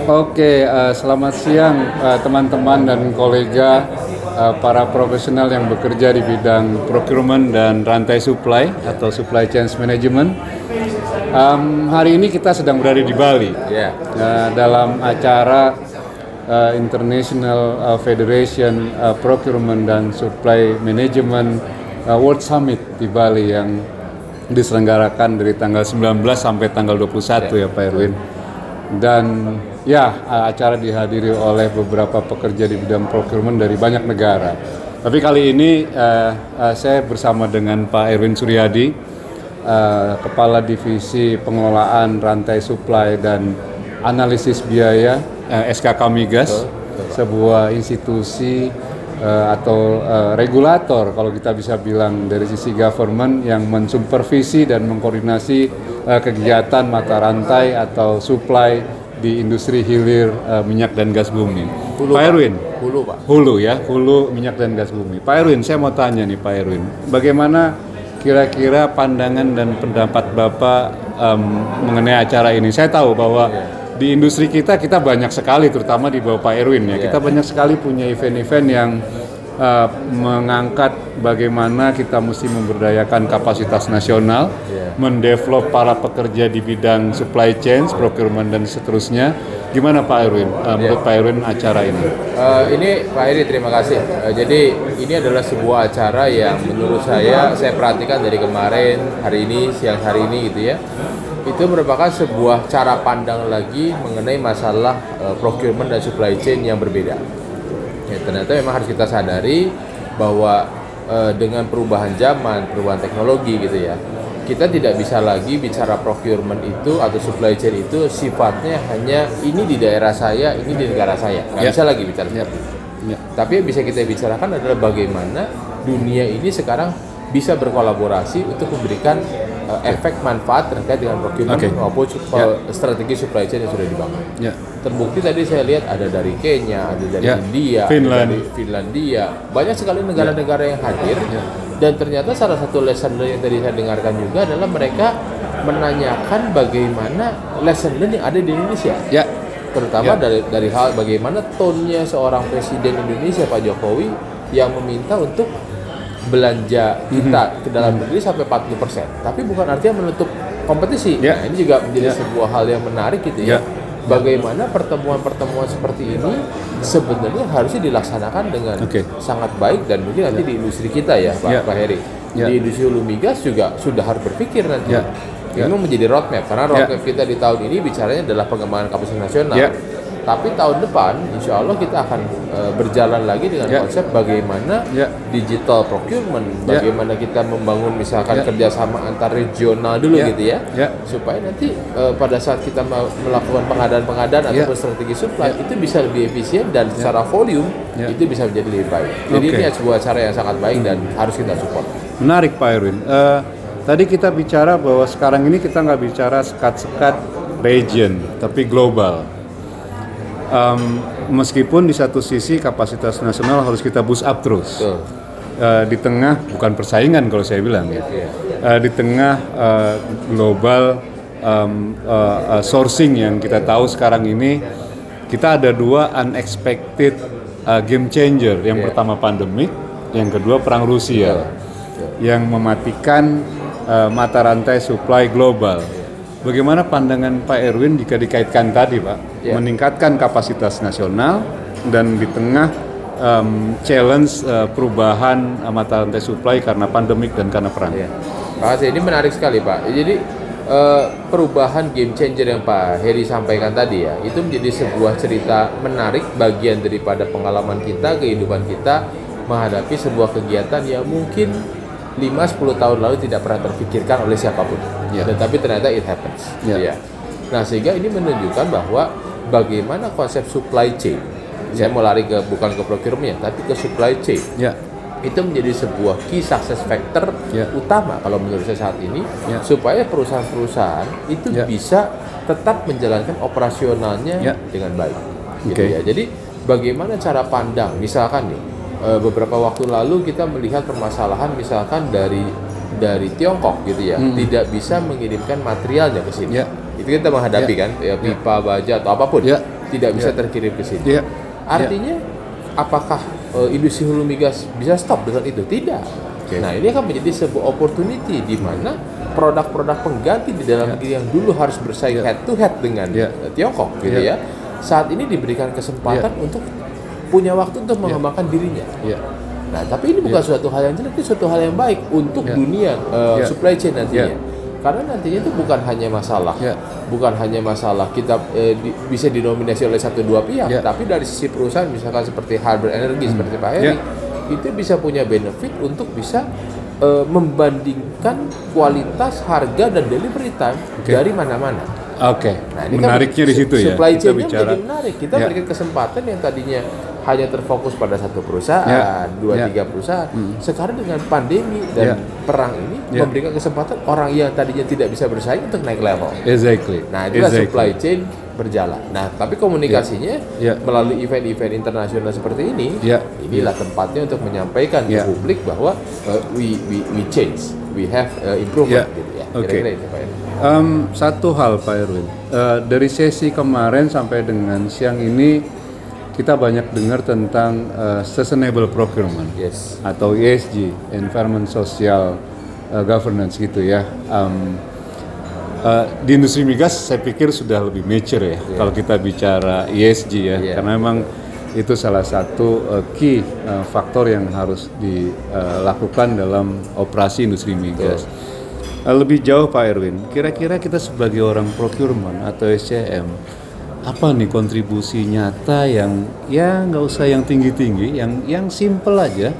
Oke, selamat siang teman-teman dan kolega para profesional yang bekerja di bidang procurement dan rantai supply atau supply chain management. Hari ini kita sedang berada di Bali dalam acara International Federation Procurement dan Supply Management World Summit di Bali yang diselenggarakan dari tanggal 19 sampai tanggal 21 ya Pak Erwin. Dan ya, acara dihadiri oleh beberapa pekerja di bidang procurement dari banyak negara. Tapi kali ini saya bersama dengan Pak Erwin Suryadi, Kepala Divisi Pengelolaan Rantai Supply dan Analisis Biaya SKK Migas, sebuah institusi atau regulator kalau kita bisa bilang dari sisi government yang mensupervisi dan mengkoordinasi kegiatan mata rantai atau supply di industri hilir minyak dan gas bumi. Pak Erwin, hulu minyak dan gas bumi. Pak Erwin, saya mau tanya nih Pak Erwin, bagaimana kira-kira pandangan dan pendapat Bapak mengenai acara ini? Saya tahu bahwa di industri kita banyak sekali, terutama di bawah Pak Erwin ya, kita banyak sekali punya event-event yang mengangkat bagaimana kita mesti memberdayakan kapasitas nasional, mendevelop para pekerja di bidang supply chain, procurement dan seterusnya. Gimana Pak Erwin, menurut Pak Erwin acara ini? Ini Pak Eri, terima kasih. Jadi ini adalah sebuah acara yang menurut saya perhatikan dari kemarin, hari ini, siang hari ini gitu ya. Itu merupakan sebuah cara pandang lagi mengenai masalah procurement dan supply chain yang berbeda. Ya, ternyata memang harus kita sadari bahwa dengan perubahan zaman, perubahan teknologi gitu ya, kita tidak bisa lagi bicara procurement itu atau supply chain itu sifatnya hanya ini di daerah saya, ini di negara saya. Nggak bisa lagi bicara seperti itu. Tapi yang bisa kita bicarakan adalah bagaimana dunia ini sekarang bisa berkolaborasi untuk memberikan efek manfaat terkait dengan procurement maupun strategi supply chain yang sudah dibangun. Terbukti tadi saya lihat ada dari Kenya, ada dari India, ada dari Finlandia, banyak sekali negara-negara yang hadir. Dan ternyata salah satu lesson learn yang tadi saya dengarkan juga adalah mereka menanyakan bagaimana lesson learn yang ada di Indonesia. Terutama dari hal bagaimana tone-nya seorang presiden Indonesia Pak Jokowi yang meminta untuk belanja kita ke dalam negeri sampai 40%, tapi bukan artinya menutup kompetisi. Nah, ini juga menjadi sebuah hal yang menarik gitu ya. Bagaimana pertemuan-pertemuan seperti ini sebenarnya harusnya dilaksanakan dengan sangat baik dan mungkin nanti di industri kita ya Pak Heri. Di industri hulu migas juga sudah harus berpikir nanti. Ini menjadi roadmap, karena roadmap kita di tahun ini bicaranya adalah pengembangan kapasitas nasional. Tapi tahun depan, insya Allah kita akan berjalan lagi dengan konsep bagaimana digital procurement, bagaimana kita membangun misalkan kerjasama antar regional dulu gitu ya, supaya nanti pada saat kita melakukan pengadaan ataupun strategi supply itu bisa lebih efisien dan secara volume itu bisa menjadi lebih baik. Jadi ini sebuah cara yang sangat baik dan harus kita support. Menarik Pak Erwin. Tadi kita bicara bahwa sekarang ini kita nggak bicara sekat-sekat region, tapi global. Meskipun di satu sisi kapasitas nasional harus kita boost up terus, di tengah bukan persaingan kalau saya bilang ya, di tengah global sourcing yang kita tahu sekarang ini, kita ada dua unexpected game changer. Yang pertama pandemik, yang kedua perang Rusia yang mematikan mata rantai supply global. Bagaimana pandangan Pak Erwin jika dikaitkan tadi Pak, meningkatkan kapasitas nasional dan di tengah challenge perubahan mata rantai supply karena pandemik dan karena perang? Pak Haji, ini menarik sekali Pak. Jadi perubahan game changer yang Pak Heri sampaikan tadi ya, itu menjadi sebuah cerita menarik bagian daripada pengalaman kita, kehidupan kita menghadapi sebuah kegiatan yang mungkin 5-10 tahun lalu tidak pernah terpikirkan oleh siapapun, tetapi ternyata it happens. Nah, sehingga ini menunjukkan bahwa bagaimana konsep supply chain, saya mau lari bukan ke procurement tapi ke supply chain, itu menjadi sebuah key success factor utama kalau menurut saya saat ini, supaya perusahaan-perusahaan itu bisa tetap menjalankan operasionalnya dengan baik. Gitu ya. Jadi bagaimana cara pandang, misalkan nih, beberapa waktu lalu kita melihat permasalahan misalkan dari Tiongkok gitu ya, tidak bisa mengirimkan materialnya ke sini. Itu kita menghadapi kan, pipa, baja atau apapun. tidak bisa terkirim ke sini. Yeah. Artinya apakah industri hulu migas bisa stop dengan itu? Tidak. Okay. Nah, ini akan menjadi sebuah opportunity di mana produk-produk pengganti di dalam negeri yang dulu harus bersaing head to head dengan Tiongkok gitu ya. Saat ini diberikan kesempatan untuk punya waktu untuk mengembangkan dirinya. Nah, tapi ini bukan suatu hal yang jelek, itu suatu hal yang baik untuk dunia supply chain nantinya. Karena nantinya itu bukan hanya masalah kita bisa dinominasi oleh 1-2 pihak, tapi dari sisi perusahaan misalkan seperti Harbour Energy seperti Pak Heri, itu bisa punya benefit untuk bisa membandingkan kualitas, harga dan delivery time dari mana-mana. Nah, ini menariknya kan, di situ ya. Supply chain-nya menjadi menarik. Kita berikan kesempatan yang tadinya hanya terfokus pada satu perusahaan, 2-3 perusahaan. Sekarang dengan pandemi dan perang ini memberikan kesempatan orang yang tadinya tidak bisa bersaing untuk naik level. Nah, itulah supply chain berjalan. Nah, tapi komunikasinya melalui event-event internasional seperti ini, inilah tempatnya untuk menyampaikan ke publik bahwa we change, we have improvement gitu ya. Kira-kira itu Pak Erwin. Satu hal Pak Erwin, dari sesi kemarin sampai dengan siang ini kita banyak dengar tentang sustainable procurement atau ESG, environment social governance gitu ya. Di industri migas saya pikir sudah lebih mature ya kalau kita bicara ESG ya, karena memang itu salah satu key faktor yang harus dilakukan dalam operasi industri migas. Lebih jauh Pak Erwin, kira-kira kita sebagai orang procurement atau SCM, apa nih kontribusi nyata yang ya nggak usah yang tinggi-tinggi, yang simple aja,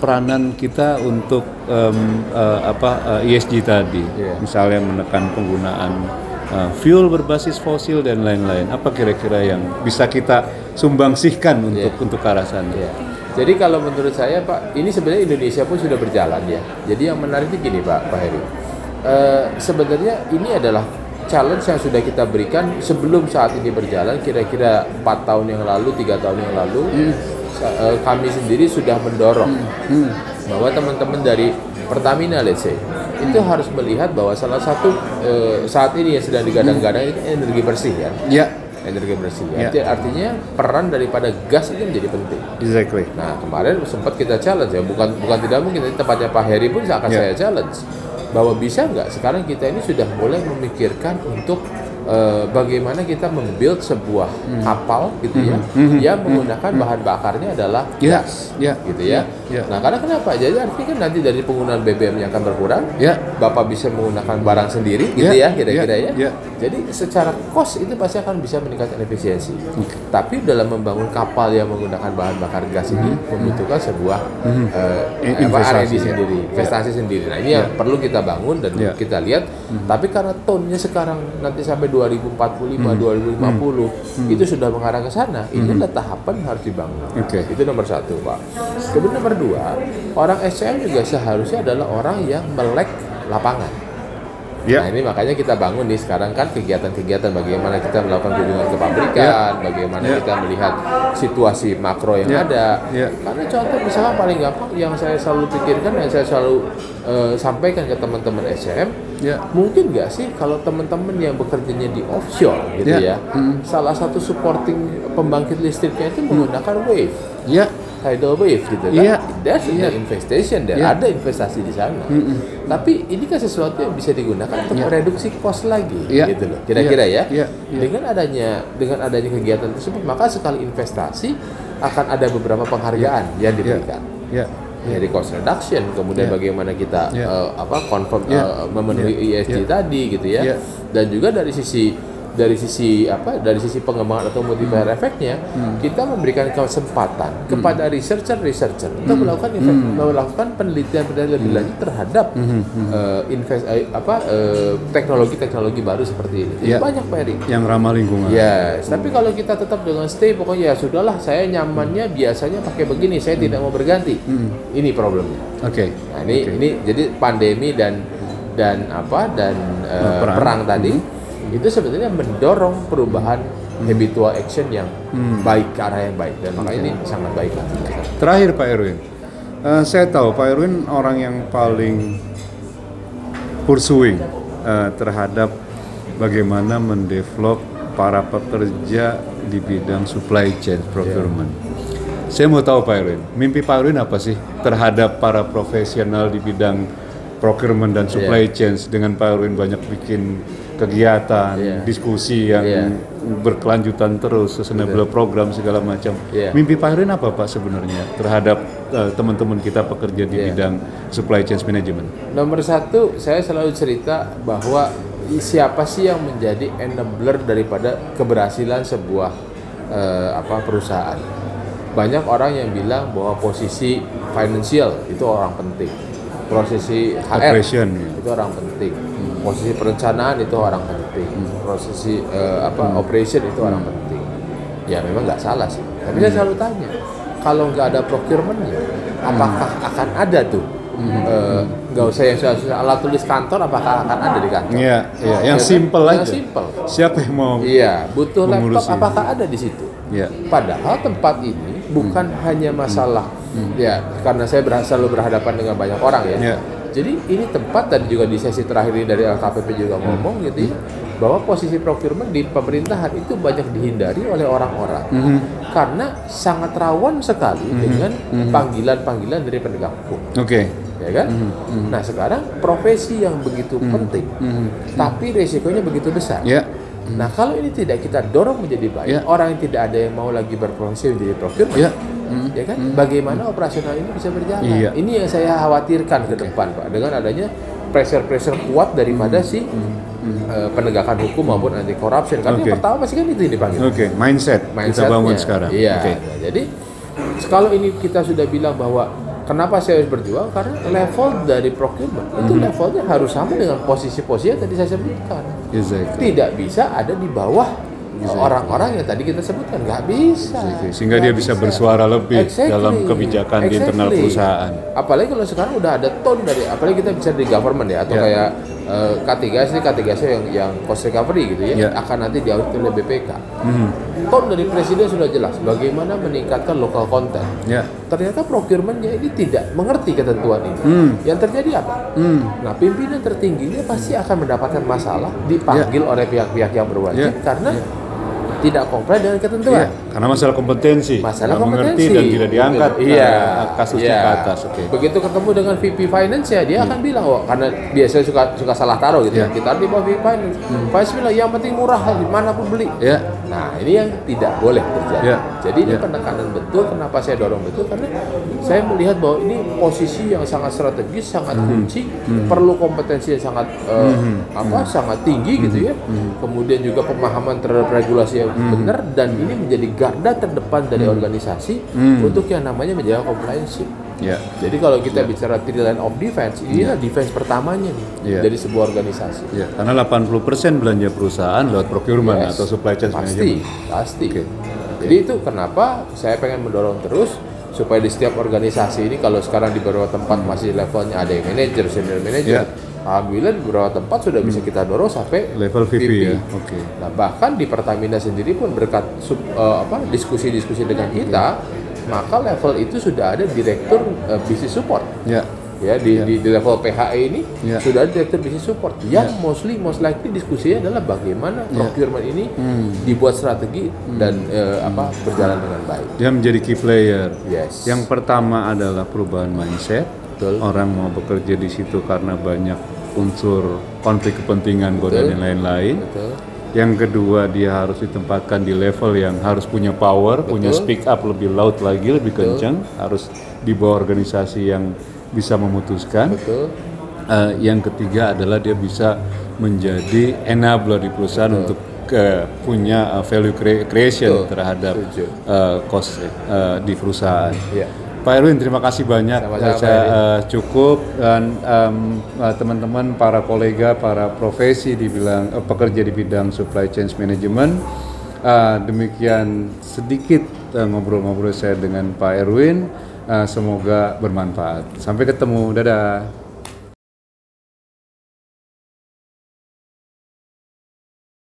peranan kita untuk ESG tadi, misalnya menekan penggunaan fuel berbasis fosil dan lain-lain. Apa kira-kira yang bisa kita sumbangsihkan untuk ke arah sana? Jadi kalau menurut saya Pak, ini sebenarnya Indonesia pun sudah berjalan ya. Jadi yang menarik itu gini Pak Heri, sebenarnya ini adalah challenge yang sudah kita berikan sebelum saat ini berjalan. Kira-kira 4 tahun yang lalu, 3 tahun yang lalu, kami sendiri sudah mendorong bahwa teman-teman dari Pertamina, let's say, itu harus melihat bahwa salah satu saat ini yang sedang digadang-gadang itu energi bersih kan? Energi bersih. Artinya peran daripada gas itu menjadi penting. Nah, kemarin sempat kita challenge ya, bukan tidak mungkin, tapi tempatnya Pak Heri pun akan saya challenge bahwa bisa nggak sekarang kita ini sudah mulai memikirkan untuk bagaimana kita membuild sebuah kapal gitu ya, yang menggunakan bahan bakarnya adalah gas, gitu ya. Nah, karena kenapa? Jadi artinya kan nanti dari penggunaan BBM yang akan berkurang, Bapak bisa menggunakan barang sendiri, gitu ya, kira-kira ya. Jadi secara cost itu pasti akan bisa meningkatkan efisiensi. Tapi dalam membangun kapal yang menggunakan bahan bakar gas ini membutuhkan sebuah R&D sendiri, investasi sendiri. Nah, ini yang perlu kita bangun dan kita lihat. Tapi karena tone-nya sekarang nanti sampai 2045, 2050 itu sudah mengarah ke sana. Inilah tahapan harus dibangun. Itu nomor 1 Pak. Kemudian nomor 2, orang SCM juga seharusnya adalah orang yang melek lapangan. Nah, ini makanya kita bangun nih sekarang kan kegiatan-kegiatan bagaimana kita melakukan kunjungan ke pabrikan, bagaimana kita melihat situasi makro yang ada. Karena contoh misalnya paling gampang yang saya selalu pikirkan, yang saya selalu sampaikan ke teman-teman SCM, mungkin nggak sih kalau teman-teman yang bekerjanya di offshore gitu ya, salah satu supporting pembangkit listriknya itu menggunakan wave. Tidal wave gitu kan, that's an investation, ada investasi di sana. Tapi ini kan sesuatu yang bisa digunakan untuk mereduksi cost lagi, gitu loh. Kira-kira ya. Dengan adanya kegiatan tersebut, maka sekali investasi akan ada beberapa penghargaan yang diberikan. Dari cost reduction, kemudian bagaimana kita memenuhi ESG tadi, gitu ya. Dan juga dari sisi pengembangan atau multiplier efeknya, kita memberikan kesempatan kepada researcher untuk melakukan penelitian lebih lanjut terhadap teknologi baru seperti ini. Banyak Pak Eri yang ramah lingkungan. Tapi kalau kita tetap dengan stay, pokoknya ya sudahlah, saya nyamannya biasanya pakai begini, saya tidak mau berganti. Ini problemnya. Nah, ini jadi pandemi dan perang tadi itu sebetulnya mendorong perubahan habitual action yang baik, ke arah yang baik, dan makanya ini sangat baik. Terakhir Pak Erwin, saya tahu Pak Erwin orang yang paling pursuing terhadap bagaimana mendevelop para pekerja di bidang supply chain procurement. Saya mau tahu Pak Erwin, mimpi Pak Erwin apa sih terhadap para profesional di bidang procurement dan supply chain dengan Pak Erwin banyak bikin kegiatan, diskusi yang berkelanjutan terus, sustainable program segala macam. Mimpi Pak Erwin apa Pak sebenarnya terhadap teman-teman kita pekerja di bidang supply chain management? Nomor satu, saya selalu cerita bahwa siapa sih yang menjadi enabler daripada keberhasilan sebuah perusahaan. Banyak orang yang bilang bahwa posisi financial itu orang penting, posisi HR itu orang penting, posisi perencanaan itu orang penting, posisi operation itu orang penting. Ya memang nggak salah sih. Tapi saya selalu tanya, kalau nggak ada procurementnya, apakah akan ada tuh? Nggak usah yang susah-susah alat tulis kantor, apakah akan ada di kantor? Iya, yang simple aja. Simple. Siapa yang mau? Iya, butuh laptop, apakah ada di situ? Padahal tempat ini bukan hanya masalah karena saya selalu berhadapan dengan banyak orang ya. Jadi ini tempat, dan juga di sesi terakhir ini dari LKPP juga ngomong gitu ya, bahwa posisi procurement di pemerintahan itu banyak dihindari oleh orang-orang karena sangat rawan sekali dengan panggilan-panggilan dari penegak hukum. Ya kan? Nah sekarang profesi yang begitu penting, tapi resikonya begitu besar. Nah kalau ini tidak kita dorong menjadi baik, orang yang tidak ada yang mau lagi berprofesi menjadi procurement, ya kan? Bagaimana operasional ini bisa berjalan? Ini yang saya khawatirkan ke depan, Pak, dengan adanya pressure kuat daripada si penegakan hukum maupun anti corruption. Karena yang pertama pasti kan itu yang dipanggil. Mindset kita bangun sekarang. Nah, jadi kalau ini kita sudah bilang bahwa kenapa saya harus berjuang, karena level dari procurement itu levelnya harus sama dengan posisi-posisi yang tadi saya sebutkan. Tidak bisa ada di bawah orang-orang yang tadi kita sebutkan, nggak bisa. Sehingga dia bisa bersuara lebih dalam kebijakan di internal perusahaan. Apalagi kalau sekarang udah ada tone dari, apalagi kita bisa di government ya, atau kayak K3S yang cost recovery gitu ya, akan nanti diaudit oleh BPK. Tone dari presiden sudah jelas bagaimana meningkatkan local content. Ternyata procurementnya ini tidak mengerti ketentuan ini. Yang terjadi apa? Nah, pimpinan tertingginya pasti akan mendapatkan masalah, dipanggil oleh pihak-pihak yang berwajib karena tidak comply dengan ketentuan. Karena masalah kompetensi. Mengerti dan tidak diangkat kasusnya ke atas. Begitu ketemu dengan VP Finance ya, dia akan bilang, karena biasanya suka salah taruh gitu. Kita di bawah VP Finance. Finance bilang yang penting murah, mana pun beli. Nah, ini yang tidak boleh terjadi. Jadi ini penekanan betul. Kenapa saya dorong betul? Karena saya melihat bahwa ini posisi yang sangat strategis, sangat kunci, perlu kompetensi yang sangat sangat tinggi gitu ya. Kemudian juga pemahaman terhadap regulasi yang benar, dan ini menjadi garda terdepan dari organisasi untuk yang namanya menjaga compliance. Jadi kalau kita bicara three line of defense, inilah defense pertamanya nih dari sebuah organisasi. Karena 80% belanja perusahaan lewat procurement atau supply chain management. Pasti. Jadi itu kenapa saya pengen mendorong terus supaya di setiap organisasi ini, kalau sekarang di beberapa tempat masih levelnya ada yang manager, senior manager. Alhamdulillah di beberapa tempat sudah bisa kita dorong sampai level VP ya. Nah, bahkan di Pertamina sendiri pun berkat diskusi-diskusi dengan kita, maka level itu sudah ada direktur business support. Di level PHE ini sudah ada direktur business support yang most likely diskusinya adalah bagaimana procurement ini dibuat strategi dan berjalan dengan baik. Dia menjadi key player. Yang pertama adalah perubahan mindset. Orang mau bekerja di situ karena banyak unsur konflik kepentingan dan lain-lain. Yang kedua, dia harus ditempatkan di level yang harus punya power, punya speak up lebih loud lagi, lebih kencang, harus di bawah organisasi yang bisa memutuskan. Yang ketiga adalah dia bisa menjadi enabler di perusahaan untuk punya value creation terhadap cost di perusahaan. Pak Erwin, terima kasih banyak. Saya cukup, dan teman-teman, para kolega, para profesi pekerja di bidang supply chain management. Demikian sedikit ngobrol-ngobrol saya dengan Pak Erwin. Semoga bermanfaat. Sampai ketemu. Dadah.